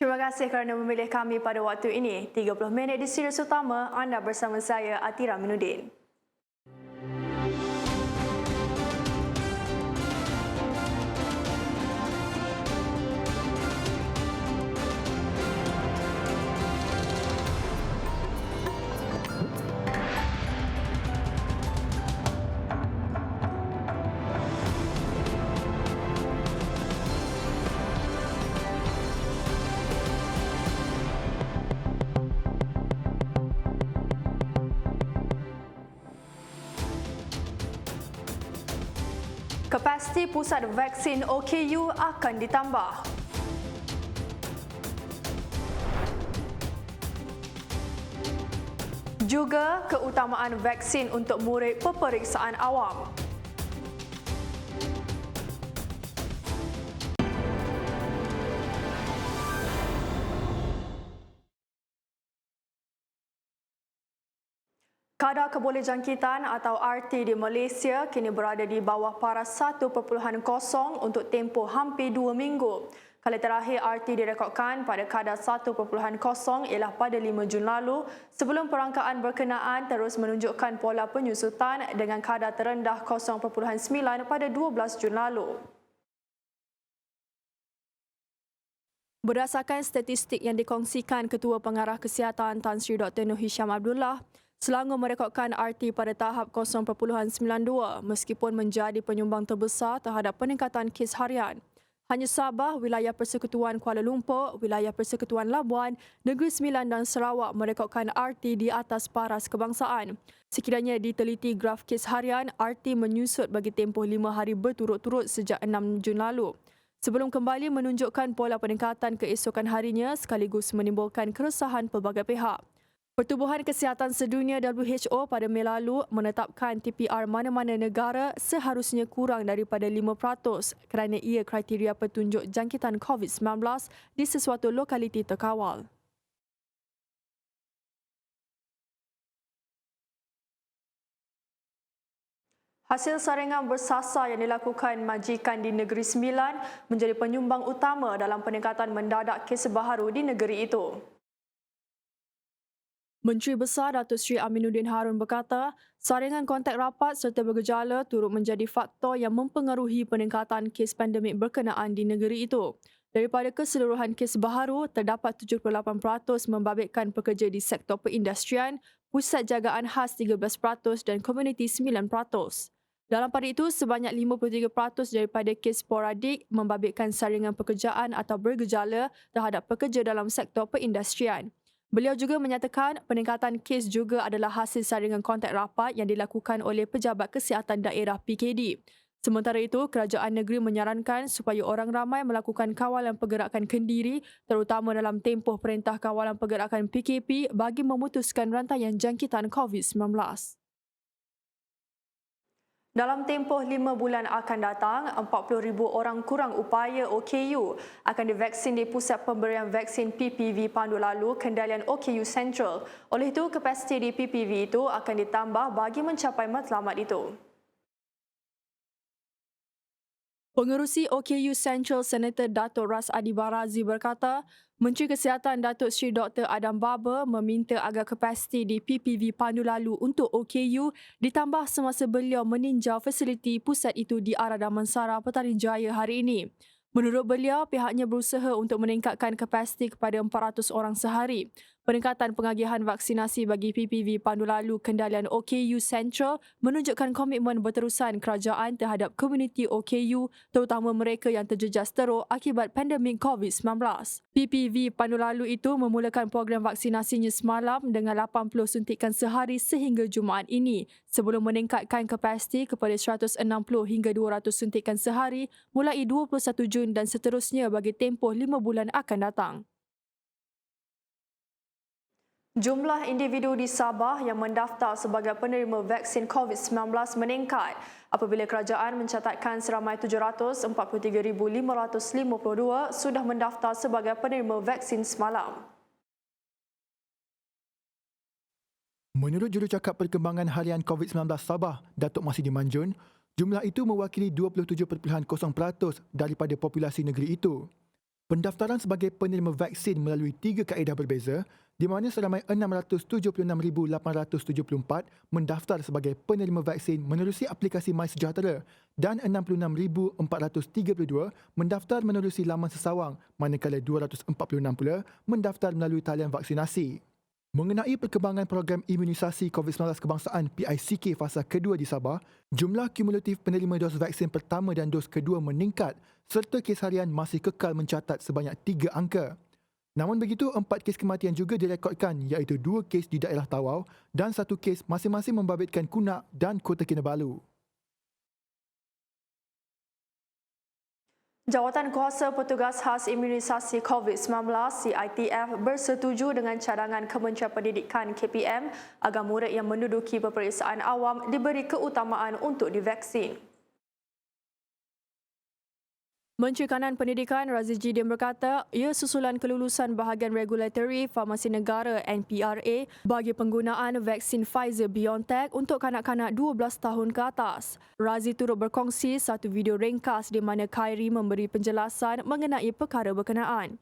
Terima kasih kerana memilih kami pada waktu ini. 30 minit di Sirius Utama, anda bersama saya Atira Minuddin. Kapasiti pusat vaksin OKU akan ditambah. Juga keutamaan vaksin untuk murid peperiksaan awam. Kadar kebolehjangkitan atau RT di Malaysia kini berada di bawah paras 1.0 untuk tempoh hampir 2 minggu. Kali terakhir RT direkodkan pada kadar 1.0 ialah pada 5 Jun lalu sebelum perangkaan berkenaan terus menunjukkan pola penyusutan dengan kadar terendah 0.9 pada 12 Jun lalu. Berdasarkan statistik yang dikongsikan Ketua Pengarah Kesihatan Tan Sri Dr. Nur Hisham Abdullah, Selangor merekodkan RT pada tahap 0.92 meskipun menjadi penyumbang terbesar terhadap peningkatan kes harian. Hanya Sabah, Wilayah Persekutuan Kuala Lumpur, Wilayah Persekutuan Labuan, Negeri Sembilan dan Sarawak merekodkan RT di atas paras kebangsaan. Sekiranya diteliti graf kes harian, RT menyusut bagi tempoh 5 hari berturut-turut sejak 6 Jun lalu. Sebelum kembali menunjukkan pola peningkatan keesokan harinya sekaligus menimbulkan keresahan pelbagai pihak. Pertubuhan Kesihatan Sedunia WHO pada Mei lalu menetapkan TPR mana-mana negara seharusnya kurang daripada 5% kerana ia kriteria petunjuk jangkitan COVID-19 di sesuatu lokaliti terkawal. Hasil saringan bersasar yang dilakukan majikan di Negeri Sembilan menjadi penyumbang utama dalam peningkatan mendadak kes baharu di negeri itu. Menteri Besar Datuk Seri Aminuddin Harun berkata, saringan kontak rapat serta bergejala turut menjadi faktor yang mempengaruhi peningkatan kes pandemik berkenaan di negeri itu. Daripada keseluruhan kes baharu, terdapat 78% membabitkan pekerja di sektor perindustrian, pusat jagaan khas 13% dan komuniti 9%. Dalam pada itu, sebanyak 53% daripada kes sporadik membabitkan saringan pekerjaan atau bergejala terhadap pekerja dalam sektor perindustrian. Beliau juga menyatakan peningkatan kes juga adalah hasil saringan kontak rapat yang dilakukan oleh Pejabat Kesihatan Daerah PKD. Sementara itu, kerajaan negeri menyarankan supaya orang ramai melakukan kawalan pergerakan kendiri terutama dalam tempoh Perintah Kawalan Pergerakan PKP bagi memutuskan rantaian jangkitan COVID-19. Dalam tempoh 5 bulan akan datang, 40,000 orang kurang upaya OKU akan divaksin di Pusat Pemberian Vaksin PPV Pandu Lalu Kendalian OKU Central. Oleh itu, kapasiti di PPV itu akan ditambah bagi mencapai matlamat itu. Pengerusi OKU Central Senator Dato' Ras Adi Barazi berkata, Menteri Kesihatan Datuk Seri Dr. Adam Baber meminta agar kapasiti di PPV Pandu Lalu untuk OKU ditambah semasa beliau meninjau fasiliti pusat itu di arah Damansara, Petaring Jaya hari ini. Menurut beliau, pihaknya berusaha untuk meningkatkan kapasiti kepada 400 orang sehari. Peningkatan pengagihan vaksinasi bagi PPV Pandu Lalu Kendalian OKU Central menunjukkan komitmen berterusan kerajaan terhadap komuniti OKU, terutama mereka yang terjejas teruk akibat pandemik COVID-19. PPV Pandu Lalu itu memulakan program vaksinasinya semalam dengan 80 suntikan sehari sehingga Jumaat ini, sebelum meningkatkan kapasiti kepada 160 hingga 200 suntikan sehari mulai 21 Jun dan seterusnya bagi tempoh 5 bulan akan datang. Jumlah individu di Sabah yang mendaftar sebagai penerima vaksin COVID-19 meningkat apabila kerajaan mencatatkan seramai 743,552 sudah mendaftar sebagai penerima vaksin semalam. Menurut Jurucakap Perkembangan Harian COVID-19 Sabah, Datuk Masidi Manjun, jumlah itu mewakili 27.0% daripada populasi negeri itu. Pendaftaran sebagai penerima vaksin melalui 3 kaedah berbeza, di mana seramai 676,874 mendaftar sebagai penerima vaksin menerusi aplikasi MySejahtera dan 66,432 mendaftar menerusi laman sesawang, manakala 246 pula mendaftar melalui talian vaksinasi. Mengenai perkembangan program imunisasi COVID-19 kebangsaan PICK fasa kedua di Sabah, jumlah kumulatif penerima dos vaksin pertama dan dos kedua meningkat serta kes harian masih kekal mencatat sebanyak 3 angka. Namun begitu, 4 kes kematian juga direkodkan iaitu 2 kes di daerah Tawau dan 1 kes masing-masing membabitkan Kunak dan Kota Kinabalu. Jawatan Kuasa Petugas Khas Imunisasi COVID-19 CITF bersetuju dengan cadangan Kementerian Pendidikan KPM agar murid yang menduduki peperiksaan awam diberi keutamaan untuk divaksin. Menteri Kanan Pendidikan Razif Jidin berkata, ia susulan kelulusan bahagian regulatory farmasi negara NPRA bagi penggunaan vaksin Pfizer-BioNTech untuk kanak-kanak 12 tahun ke atas. Razif turut berkongsi satu video ringkas di mana Khairi memberi penjelasan mengenai perkara berkenaan.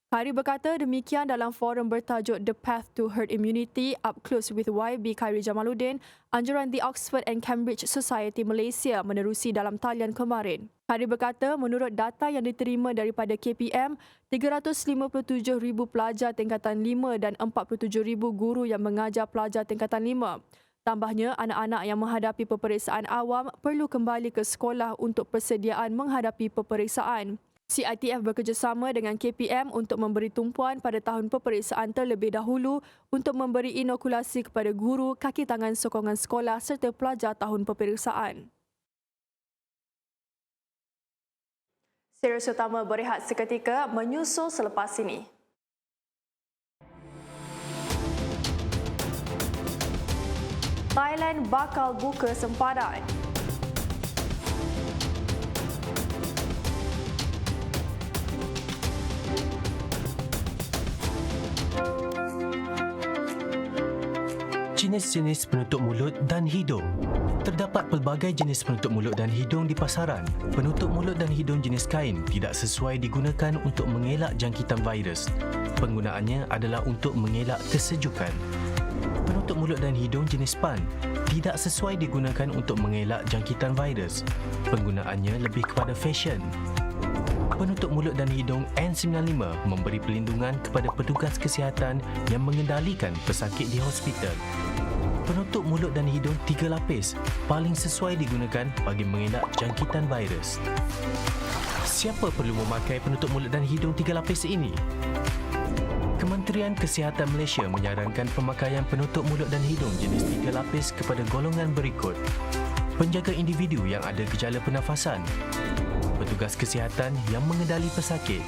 Khairi berkata demikian dalam forum bertajuk The Path to Herd Immunity Up Close with YB Khairi Jamaluddin, anjuran The Oxford and Cambridge Society Malaysia menerusi dalam talian kemarin. Khairi berkata menurut data yang diterima daripada KPM, 357,000 pelajar tingkatan 5 dan 47,000 guru yang mengajar pelajar tingkatan 5. Tambahnya, anak-anak yang menghadapi peperiksaan awam perlu kembali ke sekolah untuk persediaan menghadapi peperiksaan. CITF bekerjasama dengan KPM untuk memberi tumpuan pada tahun peperiksaan terlebih dahulu untuk memberi inokulasi kepada guru, kaki tangan sokongan sekolah serta pelajar tahun peperiksaan. Serius utama berehat seketika menyusul selepas ini. Thailand bakal buka sempadan. Jenis-jenis penutup mulut dan hidung. Terdapat pelbagai jenis penutup mulut dan hidung di pasaran. Penutup mulut dan hidung jenis kain tidak sesuai digunakan untuk mengelak jangkitan virus. Penggunaannya adalah untuk mengelak kesejukan. Penutup mulut dan hidung jenis PAN tidak sesuai digunakan untuk mengelak jangkitan virus. Penggunaannya lebih kepada fashion. Penutup mulut dan hidung N95 memberi perlindungan kepada petugas kesihatan yang mengendalikan pesakit di hospital. Penutup mulut dan hidung 3 lapis paling sesuai digunakan bagi mengelak jangkitan virus. Siapa perlu memakai penutup mulut dan hidung 3 lapis ini? Kementerian Kesihatan Malaysia menyarankan pemakaian penutup mulut dan hidung jenis 3 lapis kepada golongan berikut: penjaga individu yang ada gejala pernafasan, petugas kesihatan yang mengendali pesakit,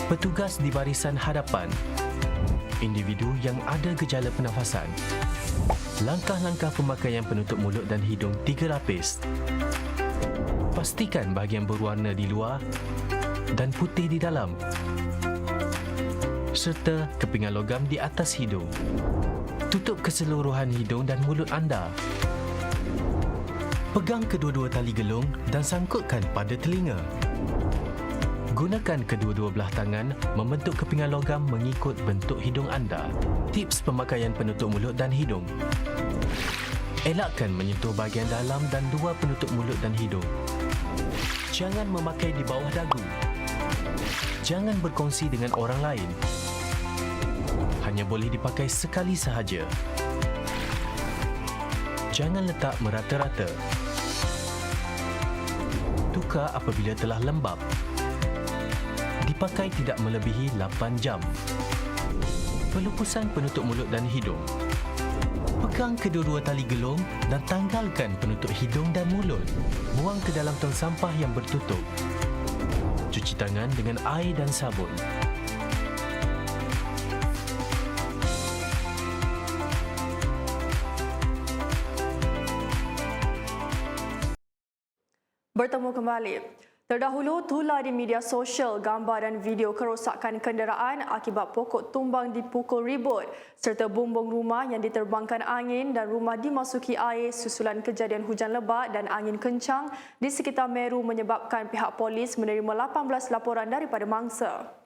petugas di barisan hadapan, individu yang ada gejala pernafasan. Langkah-langkah pemakaian penutup mulut dan hidung 3 lapis. Pastikan bahagian berwarna di luar dan putih di dalam, serta kepingan logam di atas hidung. Tutup keseluruhan hidung dan mulut anda. Pegang kedua-dua tali gelung dan sangkutkan pada telinga. Gunakan kedua-dua belah tangan membentuk kepingan logam mengikut bentuk hidung anda. Tips pemakaian penutup mulut dan hidung. Elakkan menyentuh bahagian dalam dan luar penutup mulut dan hidung. Jangan memakai di bawah dagu. Jangan berkongsi dengan orang lain. Hanya boleh dipakai sekali sahaja. Jangan letak merata-rata. Tukar apabila telah lembap. Dipakai tidak melebihi 8 jam. Pelupusan penutup mulut dan hidung. Pegang kedua-dua tali gelung dan tanggalkan penutup hidung dan mulut. Buang ke dalam tong sampah yang bertutup. Cuci tangan dengan air dan sabun. Bertemu kembali. Terdahulu, tular di media sosial gambar dan video kerosakan kenderaan akibat pokok tumbang dipukul ribut serta bumbung rumah yang diterbangkan angin dan rumah dimasuki air susulan kejadian hujan lebat dan angin kencang di sekitar Meru menyebabkan pihak polis menerima 18 laporan daripada mangsa.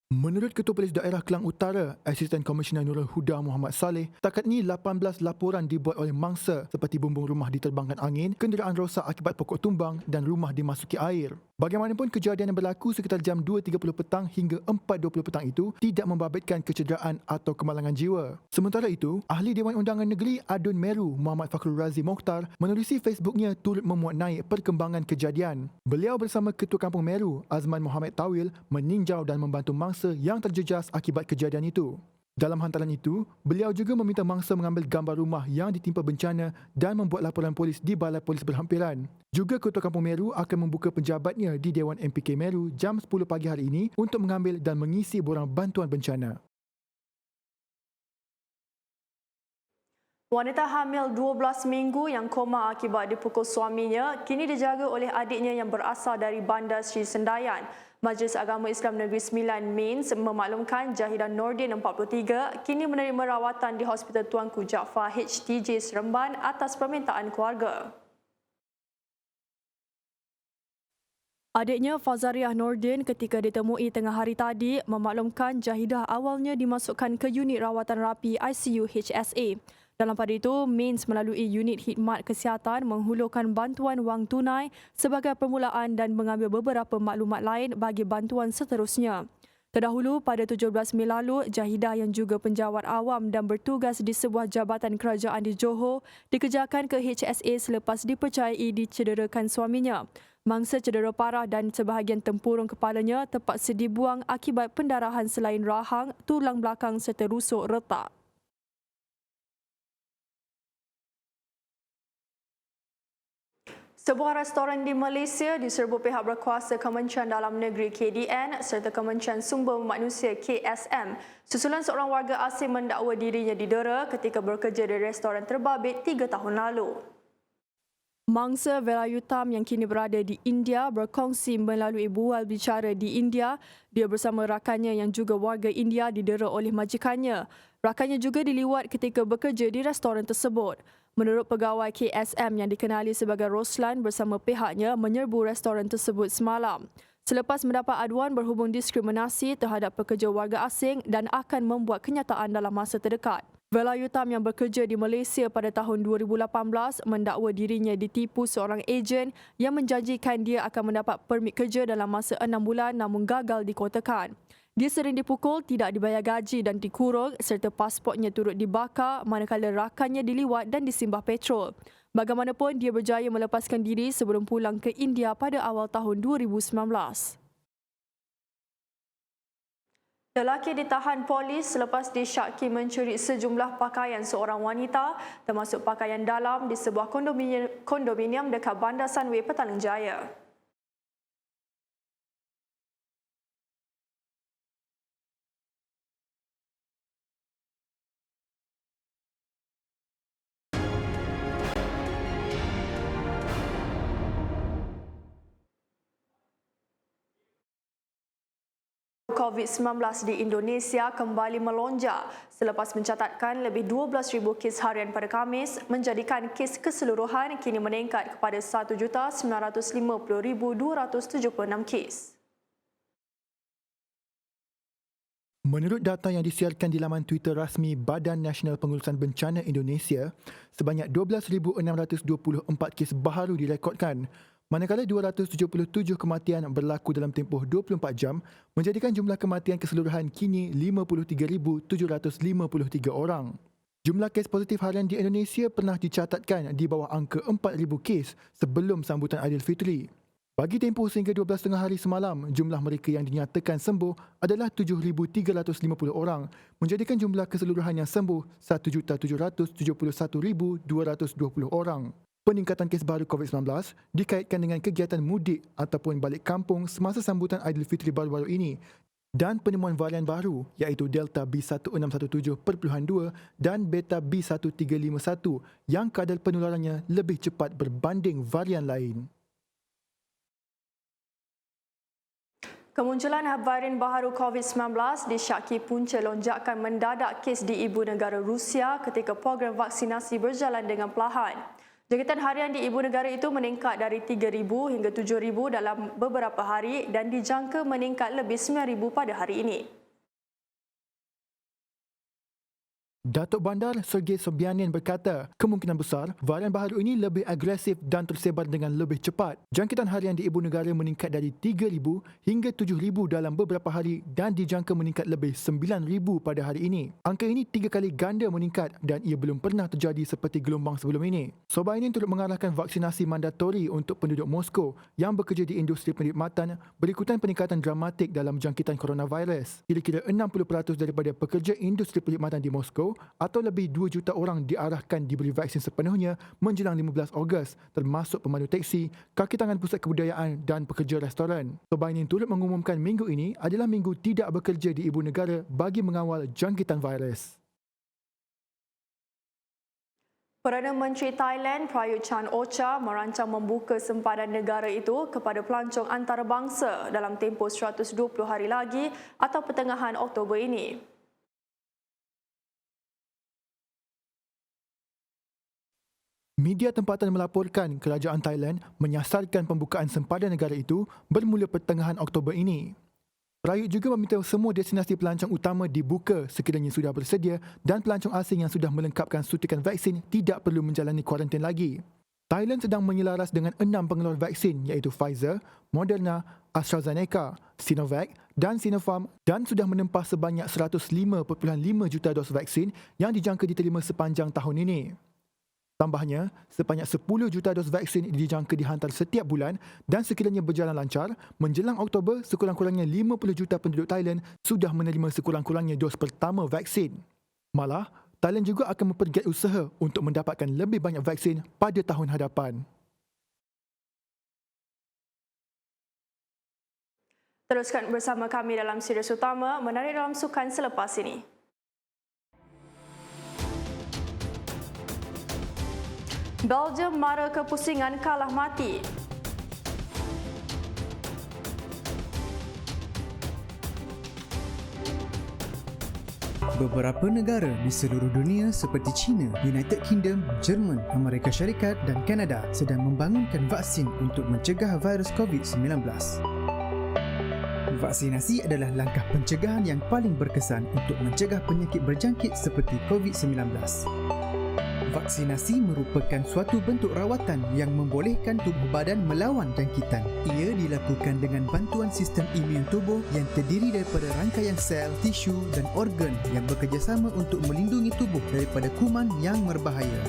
Menurut Ketua Polis Daerah Kelang Utara, Asisten Komisioner Nurul Huda Muhammad Saleh, setakat ini 18 laporan dibuat oleh mangsa seperti bumbung rumah diterbangkan angin, kenderaan rosak akibat pokok tumbang dan rumah dimasuki air. Bagaimanapun, kejadian yang berlaku sekitar jam 2.30 petang hingga 4.20 petang itu tidak membabitkan kecederaan atau kemalangan jiwa. Sementara itu, Ahli Dewan Undangan Negeri Adun Meru Muhammad Fakhrul Razi Mokhtar menerusi Facebooknya turut memuat naik perkembangan kejadian. Beliau bersama Ketua Kampung Meru Azman Mohamed Tawil meninjau dan membantu mangsa yang terjejas akibat kejadian itu. Dalam hantaran itu, beliau juga meminta mangsa mengambil gambar rumah yang ditimpa bencana dan membuat laporan polis di Balai Polis berhampiran. Juga Ketua Kampung Meru akan membuka penjabatnya di Dewan MPK Meru jam 10 pagi hari ini untuk mengambil dan mengisi borang bantuan bencana. Wanita hamil 12 minggu yang koma akibat dipukul suaminya kini dijaga oleh adiknya yang berasal dari Bandar Sri Sendayan. Majlis Agama Islam Negeri Sembilan MINS memaklumkan Jahidah Nordin 43 kini menerima rawatan di Hospital Tuanku Jaafar HTJ Seremban atas permintaan keluarga. Adiknya Fazariah Nordin ketika ditemui tengah hari tadi memaklumkan Jahidah awalnya dimasukkan ke unit rawatan rapi ICU HSA. Dalam pada itu, MINS melalui unit khidmat kesihatan menghulurkan bantuan wang tunai sebagai permulaan dan mengambil beberapa maklumat lain bagi bantuan seterusnya. Terdahulu, pada 17 Mei lalu, Jahidah yang juga penjawat awam dan bertugas di sebuah jabatan kerajaan di Johor dikejarkan ke HSA selepas dipercayai dicederakan suaminya. Mangsa cedera parah dan sebahagian tempurung kepalanya terpaksa dibuang akibat pendarahan selain rahang, tulang belakang serta rusuk retak. Sebuah restoran di Malaysia diserbu pihak berkuasa Kementerian Dalam Negeri KDN serta Kementerian Sumber Manusia KSM susulan seorang warga asing mendakwa dirinya didera ketika bekerja di restoran terbabit 3 tahun lalu. Mangsa Velayutham yang kini berada di India berkongsi melalui bual bicara di India, dia bersama rakannya yang juga warga India didera oleh majikannya. Rakannya juga diliwat ketika bekerja di restoran tersebut. Menurut pegawai KSM yang dikenali sebagai Roslan bersama pihaknya menyerbu restoran tersebut semalam. Selepas mendapat aduan berhubung diskriminasi terhadap pekerja warga asing dan akan membuat kenyataan dalam masa terdekat. Velayutham yang bekerja di Malaysia pada tahun 2018 mendakwa dirinya ditipu seorang ejen yang menjanjikan dia akan mendapat permit kerja dalam masa 6 bulan namun gagal dikotakan. Dia sering dipukul, tidak dibayar gaji dan dikurung serta pasportnya turut dibakar manakala rakannya diliwat dan disimbah petrol. Bagaimanapun, dia berjaya melepaskan diri sebelum pulang ke India pada awal tahun 2019. Lelaki ditahan polis selepas disyaki mencuri sejumlah pakaian seorang wanita termasuk pakaian dalam di sebuah kondominium dekat Bandar Sunway, Petaling Jaya. COVID-19 di Indonesia kembali melonjak selepas mencatatkan lebih 12,000 kes harian pada Khamis, menjadikan kes keseluruhan kini meningkat kepada 1,950,276 kes. Menurut data yang disiarkan di laman Twitter rasmi Badan Nasional Pengurusan Bencana Indonesia, sebanyak 12,624 kes baharu direkodkan, manakala 277 kematian berlaku dalam tempoh 24 jam, menjadikan jumlah kematian keseluruhan kini 53,753 orang. Jumlah kes positif harian di Indonesia pernah dicatatkan di bawah angka 4,000 kes sebelum sambutan Aidilfitri. Bagi tempoh sehingga 12 hari semalam, jumlah mereka yang dinyatakan sembuh adalah 7,350 orang, menjadikan jumlah keseluruhan yang sembuh 1,771,220 orang. Peningkatan kes baru COVID-19 dikaitkan dengan kegiatan mudik ataupun balik kampung semasa sambutan Aidilfitri baru-baru ini dan penemuan varian baru iaitu Delta B1617.2 dan Beta B1351 yang kadar penularannya lebih cepat berbanding varian lain. Kemunculan varian baharu COVID-19 disyaki punca lonjakan mendadak kes di ibu negara Rusia ketika program vaksinasi berjalan dengan perlahan. Jangkitan harian di ibu negara itu meningkat dari 3,000 hingga 7,000 dalam beberapa hari dan dijangka meningkat lebih 9,000 pada hari ini. Datuk Bandar Sergei Sobyanin berkata, kemungkinan besar varian baharu ini lebih agresif dan tersebar dengan lebih cepat. Jangkitan harian di ibu negara meningkat dari 3,000 hingga 7,000 dalam beberapa hari dan dijangka meningkat lebih 9,000 pada hari ini. Angka ini 3 kali ganda meningkat dan ia belum pernah terjadi seperti gelombang sebelum ini. Sobyanin turut mengarahkan vaksinasi mandatori untuk penduduk Moskow yang bekerja di industri perkhidmatan berikutan peningkatan dramatik dalam jangkitan coronavirus. Kira-kira 60% daripada pekerja industri perkhidmatan di Moskow atau lebih 2 juta orang diarahkan diberi vaksin sepenuhnya menjelang 15 Ogos, termasuk pemandu teksi, kaki tangan pusat kebudayaan dan pekerja restoran. Sobyanin turut mengumumkan minggu ini adalah minggu tidak bekerja di ibu negara bagi mengawal jangkitan virus. Perdana Menteri Thailand Prayut Chan-o-cha merancang membuka sempadan negara itu kepada pelancong antarabangsa dalam tempoh 120 hari lagi atau pertengahan Oktober ini. Media tempatan melaporkan kerajaan Thailand menyasarkan pembukaan sempadan negara itu bermula pertengahan Oktober ini. Prayut juga meminta semua destinasi pelancong utama dibuka sekiranya sudah bersedia dan pelancong asing yang sudah melengkapkan suntikan vaksin tidak perlu menjalani kuarantin lagi. Thailand sedang menyelaras dengan 6 pengeluar vaksin iaitu Pfizer, Moderna, AstraZeneca, Sinovac dan Sinopharm dan sudah menempah sebanyak 105.5 juta dos vaksin yang dijangka diterima sepanjang tahun ini. Tambahnya, sebanyak 10 juta dos vaksin dijangka dihantar setiap bulan dan sekiranya berjalan lancar, menjelang Oktober sekurang-kurangnya 50 juta penduduk Thailand sudah menerima sekurang-kurangnya dos pertama vaksin. Malah, Thailand juga akan mempergiat usaha untuk mendapatkan lebih banyak vaksin pada tahun hadapan. Teruskan bersama kami dalam serius utama Menarik Dalam Sukan selepas ini. Belgium mara kepusingan kalah mati. Beberapa negara di seluruh dunia seperti China, United Kingdom, Jerman, Amerika Syarikat dan Kanada sedang membangunkan vaksin untuk mencegah virus COVID-19. Vaksinasi adalah langkah pencegahan yang paling berkesan untuk mencegah penyakit berjangkit seperti COVID-19. Vaksinasi merupakan suatu bentuk rawatan yang membolehkan tubuh badan melawan jangkitan. Ia dilakukan dengan bantuan sistem imun tubuh yang terdiri daripada rangkaian sel, tisu dan organ yang bekerjasama untuk melindungi tubuh daripada kuman yang berbahaya.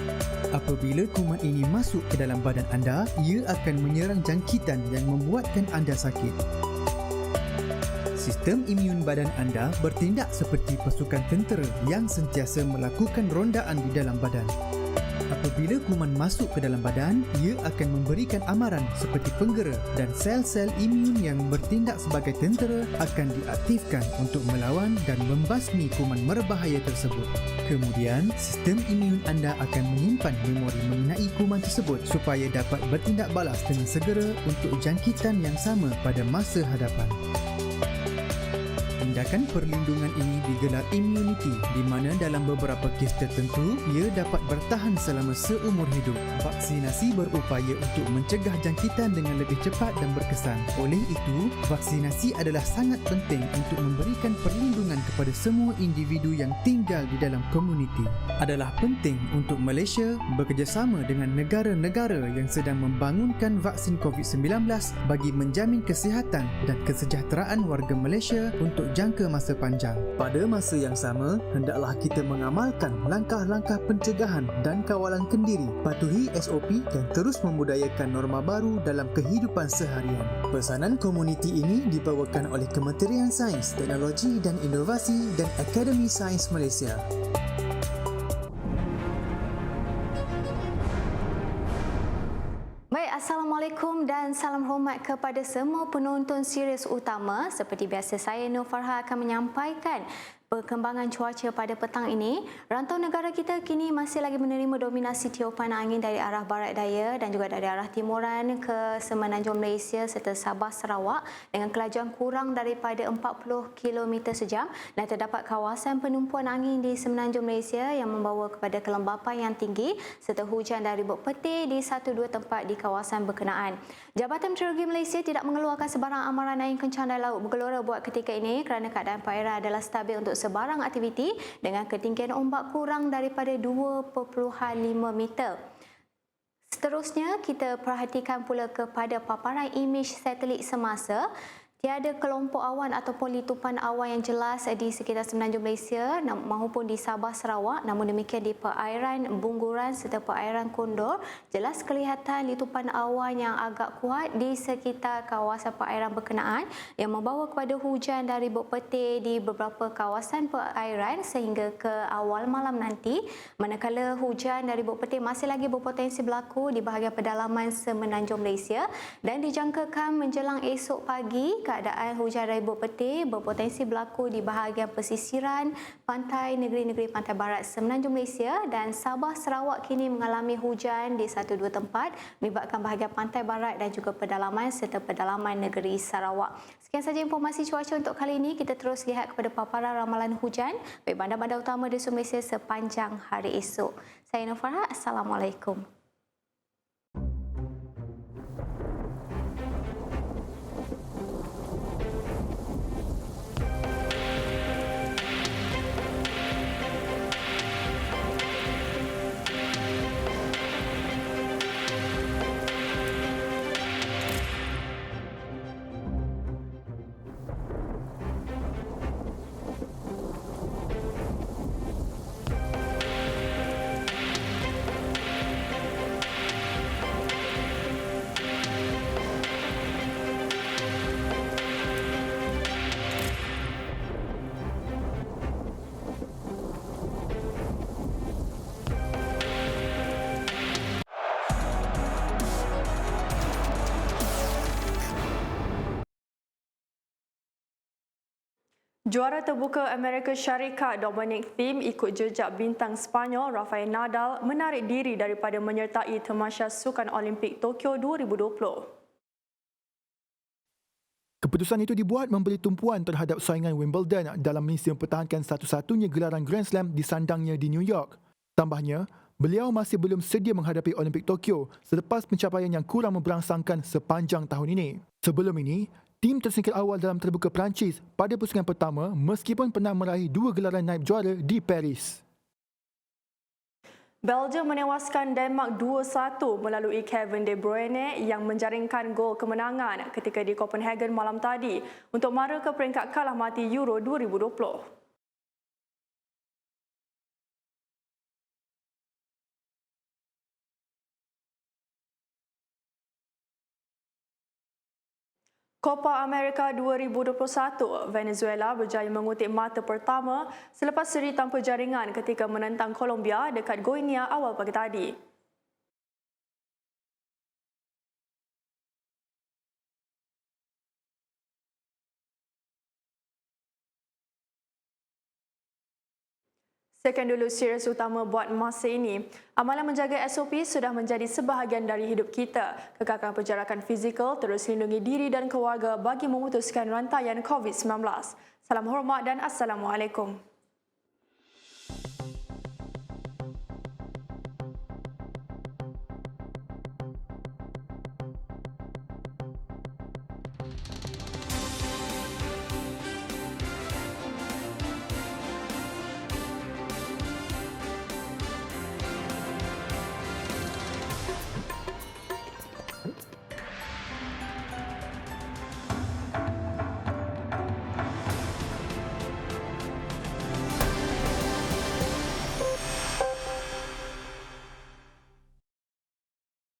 Apabila kuman ini masuk ke dalam badan anda, ia akan menyerang jangkitan yang membuatkan anda sakit. Sistem imun badan anda bertindak seperti pasukan tentera yang sentiasa melakukan rondaan di dalam badan. Apabila kuman masuk ke dalam badan, ia akan memberikan amaran seperti penggera dan sel-sel imun yang bertindak sebagai tentera akan diaktifkan untuk melawan dan membasmi kuman berbahaya tersebut. Kemudian, sistem imun anda akan menyimpan memori mengenai kuman tersebut supaya dapat bertindak balas dengan segera untuk jangkitan yang sama pada masa hadapan. Tindakan perlindungan ini digelar immunity di mana dalam beberapa kes tertentu ia dapat bertahan selama seumur hidup. Vaksinasi berupaya untuk mencegah jangkitan dengan lebih cepat dan berkesan. Oleh itu, vaksinasi adalah sangat penting untuk memberikan perlindungan kepada semua individu yang tinggal di dalam komuniti. Adalah penting untuk Malaysia bekerjasama dengan negara-negara yang sedang membangunkan vaksin COVID-19 bagi menjamin kesihatan dan kesejahteraan warga Malaysia untuk jangka masa panjang. Pada masa yang sama, hendaklah kita mengamalkan langkah-langkah pencegahan dan kawalan kendiri, patuhi SOP dan terus membudayakan norma baru dalam kehidupan seharian. Pesanan komuniti ini dibawakan oleh Kementerian Sains, Teknologi dan Inovasi dan Akademi Sains Malaysia. Baik, Assalamualaikum Assalamualaikum dan salam hormat kepada semua penonton Sirius Utama. Seperti biasa, saya Nur Farha akan menyampaikan perkembangan cuaca pada petang ini. Rantau negara kita kini masih lagi menerima dominasi tiupan angin dari arah barat daya dan juga dari arah timuran ke semenanjung Malaysia serta Sabah Sarawak dengan kelajuan kurang daripada 40 km sejam dan terdapat kawasan penumpuan angin di semenanjung Malaysia yang membawa kepada kelembapan yang tinggi serta hujan dan ribut petir di 1-2 tempat di kawasan berkenaan. Jabatan Meteorologi Malaysia tidak mengeluarkan sebarang amaran angin kencang dan laut bergelora buat ketika ini kerana keadaan perairan adalah stabil untuk sebarang aktiviti dengan ketinggian ombak kurang daripada 2.5 meter. Seterusnya, kita perhatikan pula kepada paparan imej satelit semasa. Tiada kelompok awan ataupun litupan awan yang jelas di sekitar semenanjung Malaysia maupun di Sabah Sarawak. Namun demikian di perairan Bungguran serta perairan Kondor, jelas kelihatan litupan awan yang agak kuat di sekitar kawasan perairan berkenaan yang membawa kepada hujan dan ribut petir di beberapa kawasan perairan sehingga ke awal malam nanti. Manakala hujan dan ribut petir masih lagi berpotensi berlaku di bahagian pedalaman semenanjung Malaysia dan dijangkakan menjelang esok pagi keadaan hujan ribut petir berpotensi berlaku di bahagian pesisiran pantai negeri-negeri pantai barat semenanjung Malaysia dan Sabah Sarawak kini mengalami hujan di 1-2 tempat melibatkan bahagian pantai barat dan juga pedalaman serta pedalaman negeri Sarawak. Sekian sahaja informasi cuaca untuk kali ini. Kita terus lihat kepada paparan ramalan hujan bagi bandar-bandar utama di seluruh Malaysia sepanjang hari esok. Saya Nur Farha. Assalamualaikum. Juara terbuka Amerika Syarikat Dominic Thiem ikut jejak bintang Sepanyol Rafael Nadal menarik diri daripada menyertai tamasya Sukan Olimpik Tokyo 2020. Keputusan itu dibuat memberi tumpuan terhadap saingan Wimbledon dalam misi mempertahankan satu-satunya gelaran Grand Slam di sandangnya di New York. Tambahnya, beliau masih belum sedia menghadapi Olimpik Tokyo selepas pencapaian yang kurang memberangsangkan sepanjang tahun ini. Sebelum ini, tim tersingkir awal dalam terbuka Perancis pada pusingan pertama meskipun pernah meraih 2 gelaran naib juara di Paris. Belgium menewaskan Denmark 2-1 melalui Kevin De Bruyne yang menjaringkan gol kemenangan ketika di Copenhagen malam tadi untuk mara ke peringkat kalah mati Euro 2020. Copa America 2021, Venezuela berjaya mengutip mata pertama selepas seri tanpa jaringan ketika menentang Colombia dekat Goiânia awal pagi tadi. Sekian dulu Sirius Utama buat masa ini. Amalan menjaga SOP sudah menjadi sebahagian dari hidup kita. Kekalkan penjarakan fizikal, terus lindungi diri dan keluarga bagi memutuskan rantaian COVID-19. Salam hormat dan Assalamualaikum.